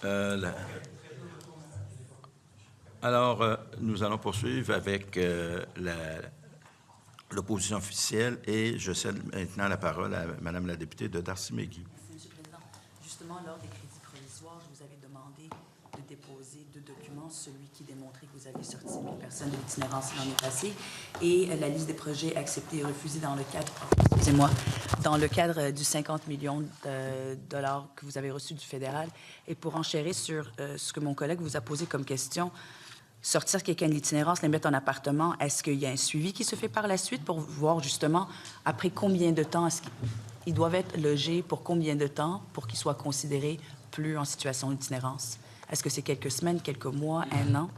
La- Alors, nous allons poursuivre avec l'opposition officielle et je cède maintenant la parole à Madame la députée de Darcy-McGee. Merci, M. le Président. Justement, lors des crédits provisoires, je vous avais demandé de déposer 2 documents, celui qui démontrait que vous avez sorti 1000 personnes de l'itinérance l'année passée et la liste des projets acceptés et refusés dans le cadre, dans le cadre du 50 millions de dollars que vous avez reçu du fédéral. Et pour enchérir sur ce que mon collègue vous a posé comme question, sortir quelqu'un de l'itinérance, les mettre en appartement, est-ce qu'il y a un suivi qui se fait par la suite pour voir justement après combien de temps est-ce qu'ils doivent être logés, pour combien de temps, pour qu'ils soient considérés plus en situation d'itinérance? Est-ce que c'est quelques semaines, quelques mois, un an?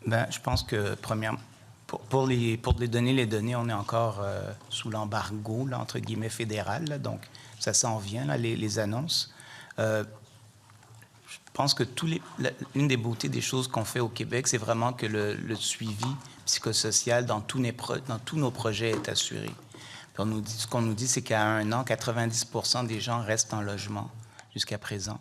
Bien, je pense que, premièrement, pour les donner, on est encore sous l'embargo, là, entre guillemets, fédéral, là, donc ça s'en vient, là, les annonces. Je pense que une des beautés des choses qu'on fait au Québec, c'est vraiment que le suivi psychosocial dans tous nos projets est assuré. Puis ce qu'on nous dit, c'est qu'à 1 an, 90% des gens restent en logement jusqu'à présent.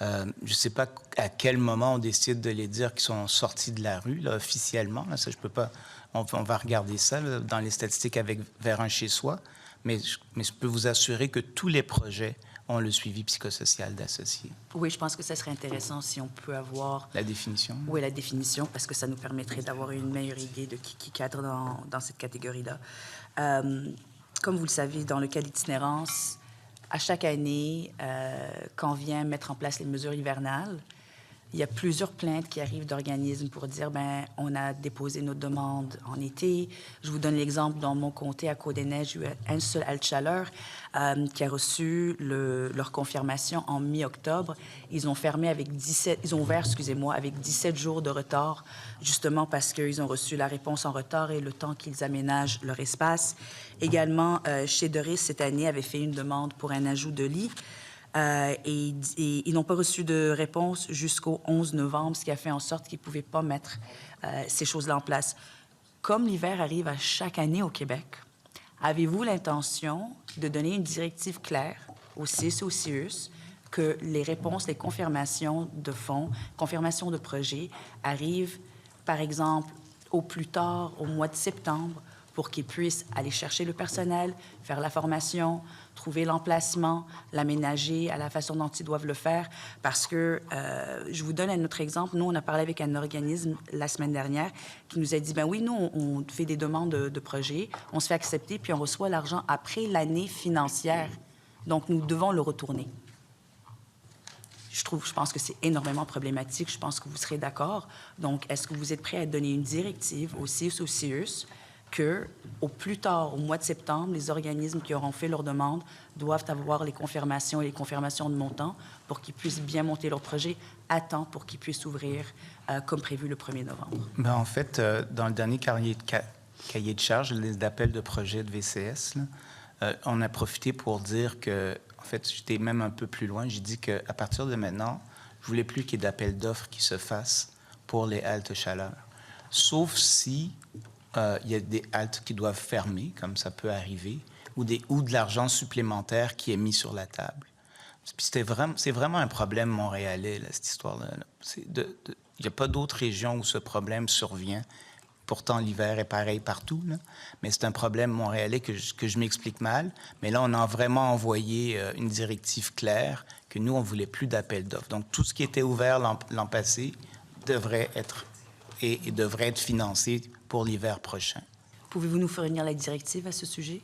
Je ne sais pas à quel moment on décide de les dire qu'ils sont sortis de la rue, là, officiellement. Là, ça, je peux pas. On va regarder ça là, dans les statistiques vers un chez soi. Mais je peux vous assurer que tous les projets ont le suivi psychosocial d'associés. Oui, je pense que ça serait intéressant si on peut avoir... La définition? Oui, la définition, parce que ça nous permettrait d'avoir une meilleure idée de qui cadre dans cette catégorie-là. Comme vous le savez, dans le cas d'itinérance, à chaque année, quand on vient mettre en place les mesures hivernales, il y a plusieurs plaintes qui arrivent d'organismes pour dire, ben, on a déposé notre demande en été. Je vous donne l'exemple, dans mon comté, à Côte-des-Neiges, il y a eu un seul Halte-Chaleur qui a reçu leur confirmation en mi-octobre. Ils ont fermé avec ils ont ouvert, excusez-moi, avec 17 jours de retard, justement parce qu'ils ont reçu la réponse en retard et le temps qu'ils aménagent leur espace. Également, chez Doris, cette année, avait fait une demande pour un ajout de lit. Et ils n'ont pas reçu de réponse jusqu'au 11 novembre, ce qui a fait en sorte qu'ils ne pouvaient pas mettre ces choses-là en place. Comme l'hiver arrive à chaque année au Québec, avez-vous l'intention de donner une directive claire au CIS et au CIUS que les réponses, les confirmations de fonds, confirmations de projets arrivent, par exemple, au plus tard, au mois de septembre, pour qu'ils puissent aller chercher le personnel, faire la formation, trouver l'emplacement, l'aménager à la façon dont ils doivent le faire. Parce que, je vous donne un autre exemple. Nous, on a parlé avec un organisme la semaine dernière qui nous a dit, ben oui, nous, on fait des demandes de projets, on se fait accepter, puis on reçoit l'argent après l'année financière. Donc, nous devons le retourner. Je pense que c'est énormément problématique. Je pense que vous serez d'accord. Donc, est-ce que vous êtes prêt à donner une directive au CIUS, au CIUS, que, au plus tard, au mois de septembre, les organismes qui auront fait leur demande doivent avoir les confirmations et les confirmations de montant pour qu'ils puissent bien monter leur projet à temps pour qu'ils puissent ouvrir comme prévu le 1er novembre? Bien, en fait, dans le dernier cahier de charge, d'appel de projet de VCS, là, on a profité pour dire que, en fait, j'étais même un peu plus loin. J'ai dit qu'à partir de maintenant, je ne voulais plus qu'il y ait d'appel d'offres qui se fassent pour les haltes chaleur. Sauf si il y a des haltes qui doivent fermer, comme ça peut arriver, ou de l'argent supplémentaire qui est mis sur la table. Puis c'est vraiment un problème montréalais, là, cette histoire-là. Il n'y a pas d'autres régions où ce problème survient. Pourtant, l'hiver est pareil partout, là. Mais c'est un problème montréalais que je m'explique mal. Mais là, on a vraiment envoyé une directive claire que nous, on ne voulait plus d'appel d'offres. Donc, tout ce qui était ouvert l'an passé devrait être et devrait être financé pour l'hiver prochain. Pouvez-vous nous fournir la directive à ce sujet?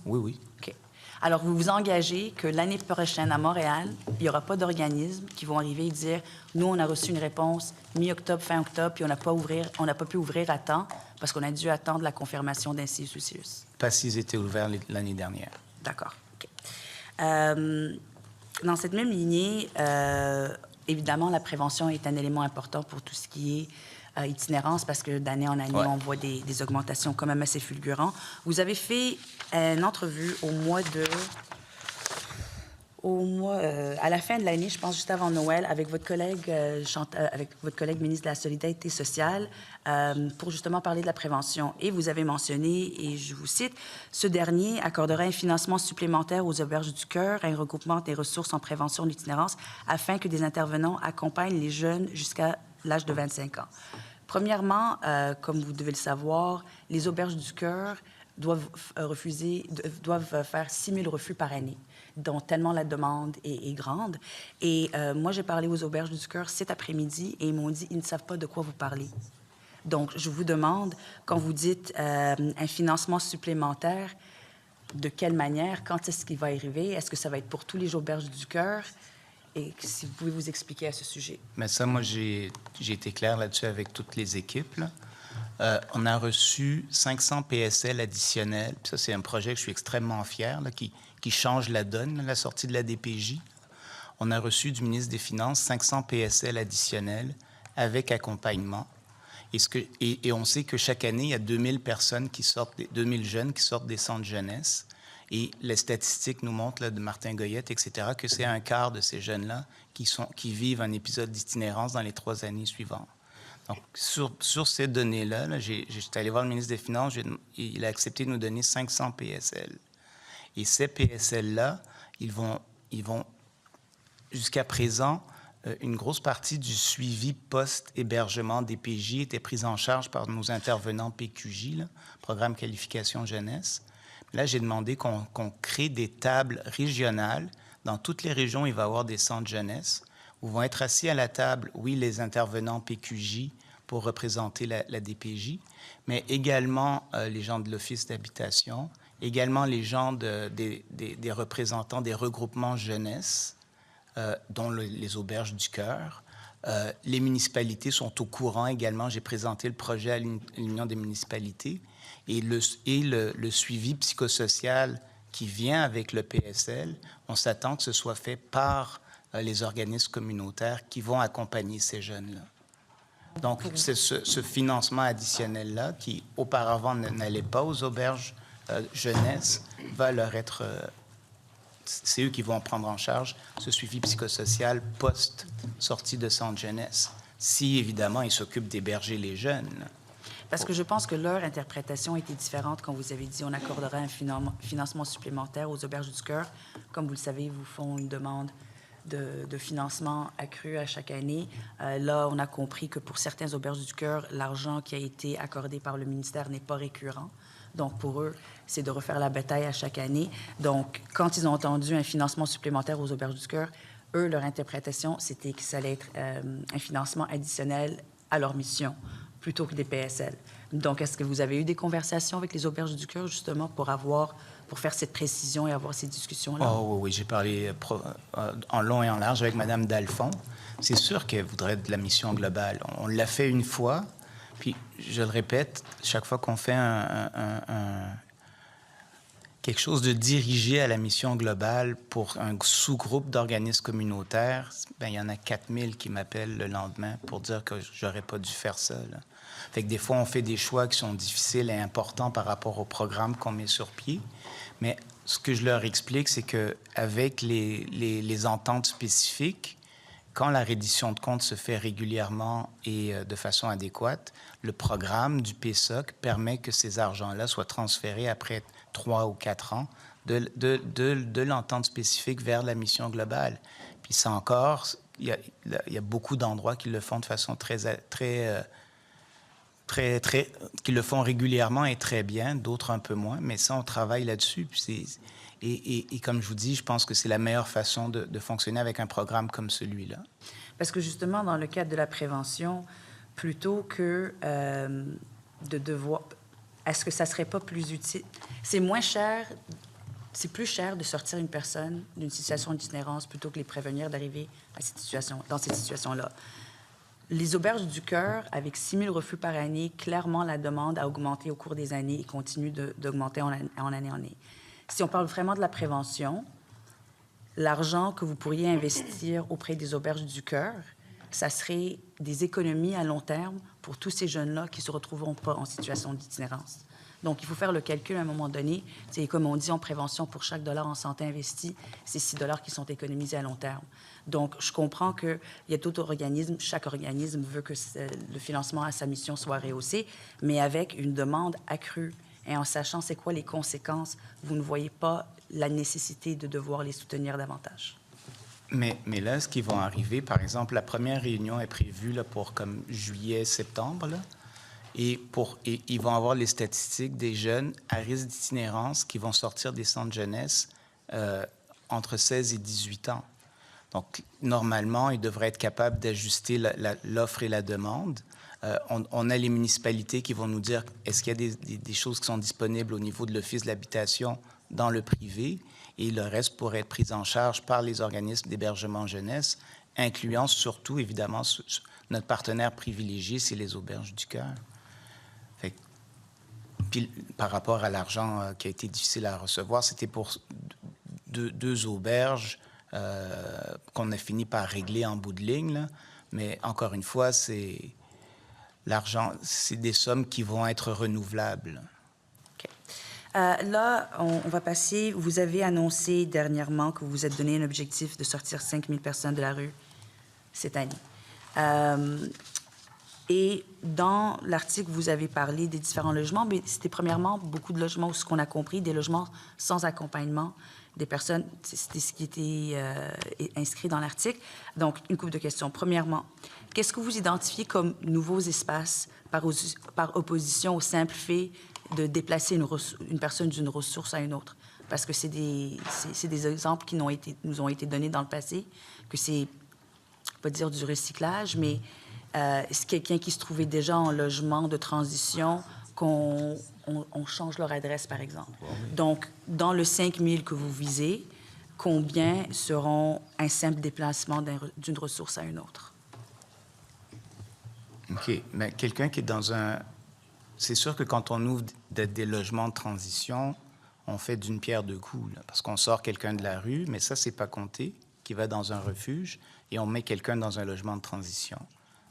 Oui, oui. OK. Alors, vous vous engagez que l'année prochaine, à Montréal, il n'y aura pas d'organismes qui vont arriver et dire « Nous, on a reçu une réponse mi-octobre, fin octobre, puis on n'a pas pu ouvrir à temps parce qu'on a dû attendre la confirmation d'un CIUS ou CIUS. » Pas s'ils étaient ouverts l'année dernière. D'accord. OK. Dans cette même lignée, évidemment, la prévention est un élément important pour tout ce qui est itinérance, parce que d'année en année, on voit des augmentations quand même assez fulgurantes. Vous avez fait une entrevue au mois de À la fin de l'année, je pense juste avant Noël, avec votre collègue ministre de la Solidarité sociale, pour justement parler de la prévention. Et vous avez mentionné, et je vous cite, « Ce dernier accordera un financement supplémentaire aux Auberges du Cœur, un regroupement des ressources en prévention de l'itinérance, afin que des intervenants accompagnent les jeunes jusqu'à l'âge de 25 ans. » Premièrement, comme vous devez le savoir, les Auberges du Cœur doivent faire 6 000 refus par année, dont tellement la demande est grande. Et moi, j'ai parlé aux Auberges du Cœur cet après-midi et ils m'ont dit, ils ne savent pas de quoi vous parlez. Donc, je vous demande, quand vous dites un financement supplémentaire, de quelle manière, quand est-ce qu'il va arriver? Est-ce que ça va être pour tous les Auberges du Cœur? Et si vous pouvez vous expliquer à ce sujet. Mais ça, moi, j'ai été clair là-dessus avec toutes les équipes, là. On a reçu 500 PSL additionnels. Puis ça, c'est un projet que je suis extrêmement fier, là, qui change la donne, la sortie de la DPJ. On a reçu du ministre des Finances 500 PSL additionnels avec accompagnement. Et on sait que chaque année, il y a 2000 personnes 2000 jeunes qui sortent des centres jeunesse. Et les statistiques nous montrent, là, de Martin Goyette, etc., que c'est un quart de ces jeunes-là qui vivent un épisode d'itinérance dans les 3 années suivantes. Donc, sur ces données-là, j'étais allé voir le ministre des Finances, il a accepté de nous donner 500 PSL. Et ces PSL-là, ils vont jusqu'à présent, une grosse partie du suivi post-hébergement des PJ était prise en charge par nos intervenants PQJ, là, Programme Qualification Jeunesse. Là, j'ai demandé qu'on crée des tables régionales. Dans toutes les régions, il va y avoir des centres jeunesse où vont être assis à la table, oui, les intervenants PQJ pour représenter la DPJ, mais également les gens de l'Office d'habitation, également les gens des représentants des regroupements jeunesse, dont les Auberges du Cœur. Les municipalités sont au courant également. J'ai présenté le projet à l'Union des municipalités. Et le suivi psychosocial qui vient avec le PSL, on s'attend que ce soit fait par les organismes communautaires qui vont accompagner ces jeunes-là. Donc, c'est ce financement additionnel-là qui, auparavant, n'allait pas aux auberges jeunesse, va leur être... c'est eux qui vont prendre en charge ce suivi psychosocial post-sortie de centre jeunesse, si, évidemment, ils s'occupent d'héberger les jeunes. Parce que je pense que leur interprétation était différente quand vous avez dit on accordera un financement supplémentaire aux Auberges du Cœur. Comme vous le savez, ils vous font une demande de financement accru à chaque année. Là, on a compris que pour certains Auberges du Cœur, l'argent qui a été accordé par le ministère n'est pas récurrent. Donc, pour eux, c'est de refaire la bataille à chaque année. Donc, quand ils ont entendu un financement supplémentaire aux Auberges du Cœur, eux, leur interprétation, c'était que ça allait être un financement additionnel à leur mission, plutôt que des PSL. Donc, est-ce que vous avez eu des conversations avec les Auberges du Cœur, justement, pour faire cette précision et avoir ces discussions-là? Oh oui, j'ai parlé en long et en large avec Mme Dalphon. C'est sûr qu'elle voudrait de la mission globale. On l'a fait une fois, puis je le répète, chaque fois qu'on fait quelque chose de dirigé à la mission globale pour un sous-groupe d'organismes communautaires, bien, il y en a 4000 qui m'appellent le lendemain pour dire que j'aurais pas dû faire ça, là. Fait que des fois, on fait des choix qui sont difficiles et importants par rapport au programme qu'on met sur pied. Mais ce que je leur explique, c'est qu'avec les ententes spécifiques, quand la reddition de comptes se fait régulièrement et de façon adéquate, le programme du PSOC permet que ces argents-là soient transférés après 3 ou 4 ans de l'entente spécifique vers la mission globale. Puis ça encore, il y a beaucoup d'endroits qui le font de façon qui le font régulièrement et très bien, d'autres un peu moins, mais ça, on travaille là-dessus. Et comme je vous dis, je pense que c'est la meilleure façon de fonctionner avec un programme comme celui-là. Parce que justement, dans le cadre de la prévention, plutôt que de devoir... Est-ce que ça serait pas plus utile? C'est moins cher, c'est plus cher de sortir une personne d'une situation d'itinérance plutôt que les prévenir d'arriver dans cette situation-là. Les Auberges du Cœur, avec 6 000 refus par année, clairement, la demande a augmenté au cours des années et continue d'augmenter en année en année. Si on parle vraiment de la prévention, l'argent que vous pourriez investir auprès des Auberges du Cœur, ça serait des économies à long terme pour tous ces jeunes-là qui ne se retrouveront pas en situation d'itinérance. Donc, il faut faire le calcul à un moment donné. C'est comme on dit en prévention, pour chaque dollar en santé investi, c'est 6 dollars qui sont économisés à long terme. Donc, je comprends qu'il y a tout organisme, chaque organisme veut que le financement à sa mission soit rehaussé, mais avec une demande accrue. Et en sachant c'est quoi les conséquences, vous ne voyez pas la nécessité de devoir les soutenir davantage. Mais là, ce qui va arriver, par exemple, la première réunion est prévue là, pour comme juillet, septembre, là, et ils vont avoir les statistiques des jeunes à risque d'itinérance qui vont sortir des centres jeunesse entre 16 et 18 ans. Donc, normalement, ils devraient être capables d'ajuster l'offre et la demande. On a les municipalités qui vont nous dire est-ce qu'il y a des choses qui sont disponibles au niveau de l'Office de l'habitation dans le privé, et le reste pourrait être pris en charge par les organismes d'hébergement jeunesse, incluant surtout, évidemment, notre partenaire privilégié, c'est les Auberges du Cœur. Puis, par rapport à l'argent qui a été difficile à recevoir, c'était pour deux auberges qu'on a fini par régler en bout de ligne, là. Mais encore une fois, c'est l'argent, c'est des sommes qui vont être renouvelables. OK. Là, on va passer. Vous avez annoncé dernièrement que vous vous êtes donné un objectif de sortir 5 000 personnes de la rue cette année. Et dans l'article, vous avez parlé des différents logements, mais c'était premièrement beaucoup de logements, ce qu'on a compris, des logements sans accompagnement des personnes. C'était ce qui était inscrit dans l'article. Donc, une couple de questions. Premièrement, qu'est-ce que vous identifiez comme nouveaux espaces par opposition au simple fait de déplacer une personne d'une ressource à une autre? Parce que c'est des exemples qui nous ont été donnés dans le passé, que c'est, pas dire du recyclage, mais c'est quelqu'un qui se trouvait déjà en logement de transition, qu'on change leur adresse, par exemple. Donc, dans le 5 000 que vous visez, combien seront un simple déplacement d'une ressource à une autre? OK. Mais quelqu'un qui est dans un... C'est sûr que quand on ouvre des logements de transition, on fait d'une pierre deux coups, là, parce qu'on sort quelqu'un de la rue, mais ça, c'est pas compté, qui va dans un refuge, et on met quelqu'un dans un logement de transition.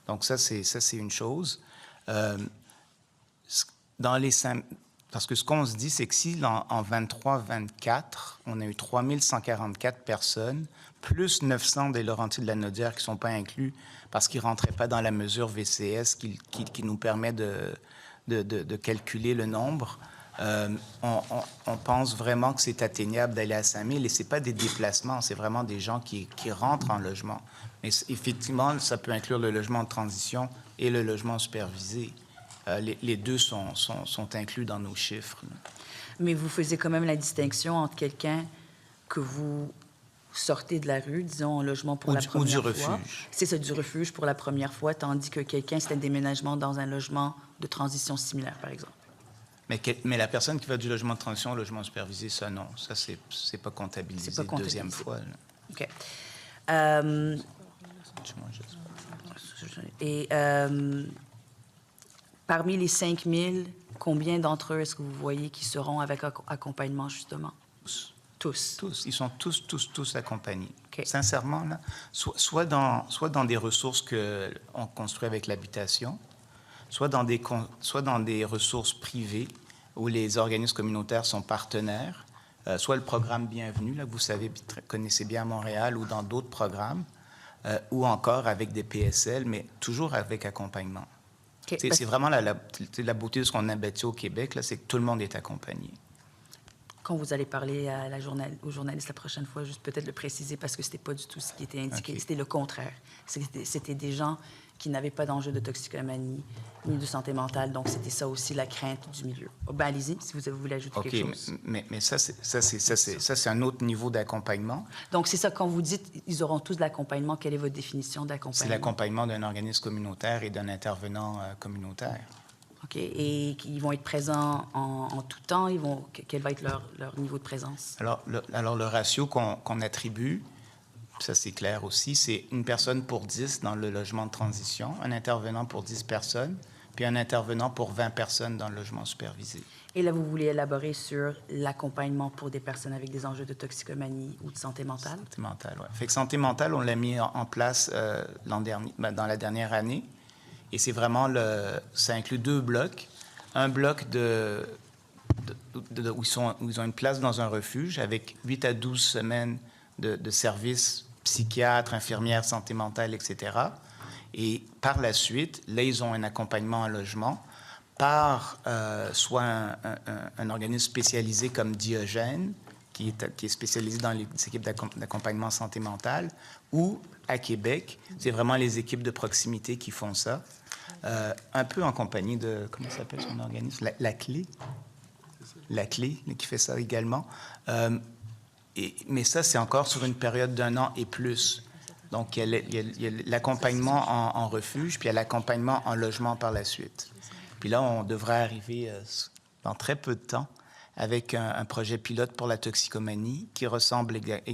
Donc, ça, c'est une chose. Parce que ce qu'on se dit, c'est que si en 23-24, on a eu 3 144 personnes, plus 900 des Laurentides de la Naudière qui ne sont pas inclus parce qu'ils ne rentraient pas dans la mesure VCS qui nous permet de calculer le nombre, on pense vraiment que c'est atteignable d'aller à 5 000. Et ce n'est pas des déplacements, c'est vraiment des gens qui rentrent en logement. Mais effectivement, ça peut inclure le logement de transition et le logement supervisé. Les deux sont inclus dans nos chiffres. Mais vous faisiez quand même la distinction entre quelqu'un que vous sortez de la rue, disons, en logement pour la première fois. Ou du refuge. C'est ça, du refuge pour la première fois, tandis que quelqu'un, c'est un déménagement dans un logement de transition similaire, par exemple. Mais la personne qui va du logement de transition au logement supervisé, ça, non. Ça, c'est pas comptabilisé deuxième fois. Là. OK. Et parmi les 5 000, combien d'entre eux est-ce que vous voyez qui seront avec accompagnement, justement? Tous. Ils sont tous accompagnés. Okay. Sincèrement, là, soit dans des ressources qu'on construit avec l'habitation, soit dans des ressources privées où les organismes communautaires sont partenaires, soit le programme Bienvenue, là, que vous connaissez bien à Montréal, ou dans d'autres programmes, ou encore avec des PSL, mais toujours avec accompagnement. Okay. C'est vraiment la beauté de ce qu'on a bâti au Québec, là, c'est que tout le monde est accompagné. Quand vous allez parler aux journalistes la prochaine fois, juste peut-être le préciser, parce que c'était pas du tout ce qui était indiqué. Okay. C'était le contraire. C'était des gens qui n'avaient pas d'enjeu de toxicomanie ni de santé mentale. Donc, c'était ça aussi la crainte du milieu. Ben, allez-y, si vous voulez ajouter quelque chose. Mais ça, c'est un autre niveau d'accompagnement. Donc, c'est ça, quand vous dites ils auront tous de l'accompagnement, quelle est votre définition d'accompagnement? C'est l'accompagnement d'un organisme communautaire et d'un intervenant communautaire. OK. Et ils vont être présents en tout temps? Quel va être leur niveau de présence? Alors, le ratio qu'on attribue, ça c'est clair aussi, c'est une personne pour 10 dans le logement de transition, un intervenant pour 10 personnes, puis un intervenant pour 20 personnes dans le logement supervisé. Et là, vous voulez élaborer sur l'accompagnement pour des personnes avec des enjeux de toxicomanie ou de santé mentale? Santé mentale, oui. Fait que santé mentale, on l'a mis en place l'an dernier, dans la dernière année. Et c'est vraiment ça inclut 2 blocs. Un bloc où ils ont une place dans un refuge avec 8 à 12 semaines de services psychiatres, infirmières, santé mentale, etc. Et par la suite, là, ils ont un accompagnement en logement par soit un organisme spécialisé comme Diogène, qui est spécialisé dans les équipes d'accompagnement santé mentale, ou à Québec, c'est vraiment les équipes de proximité qui font ça, un peu en compagnie de, comment s'appelle son organisme? La Clé. La Clé, qui fait ça également. Mais ça, c'est encore sur une période d'1 an et plus. Donc, il y a l'accompagnement en refuge, puis il y a l'accompagnement en logement par la suite. Puis là, on devrait arriver dans très peu de temps avec un projet pilote pour la toxicomanie qui ressemble également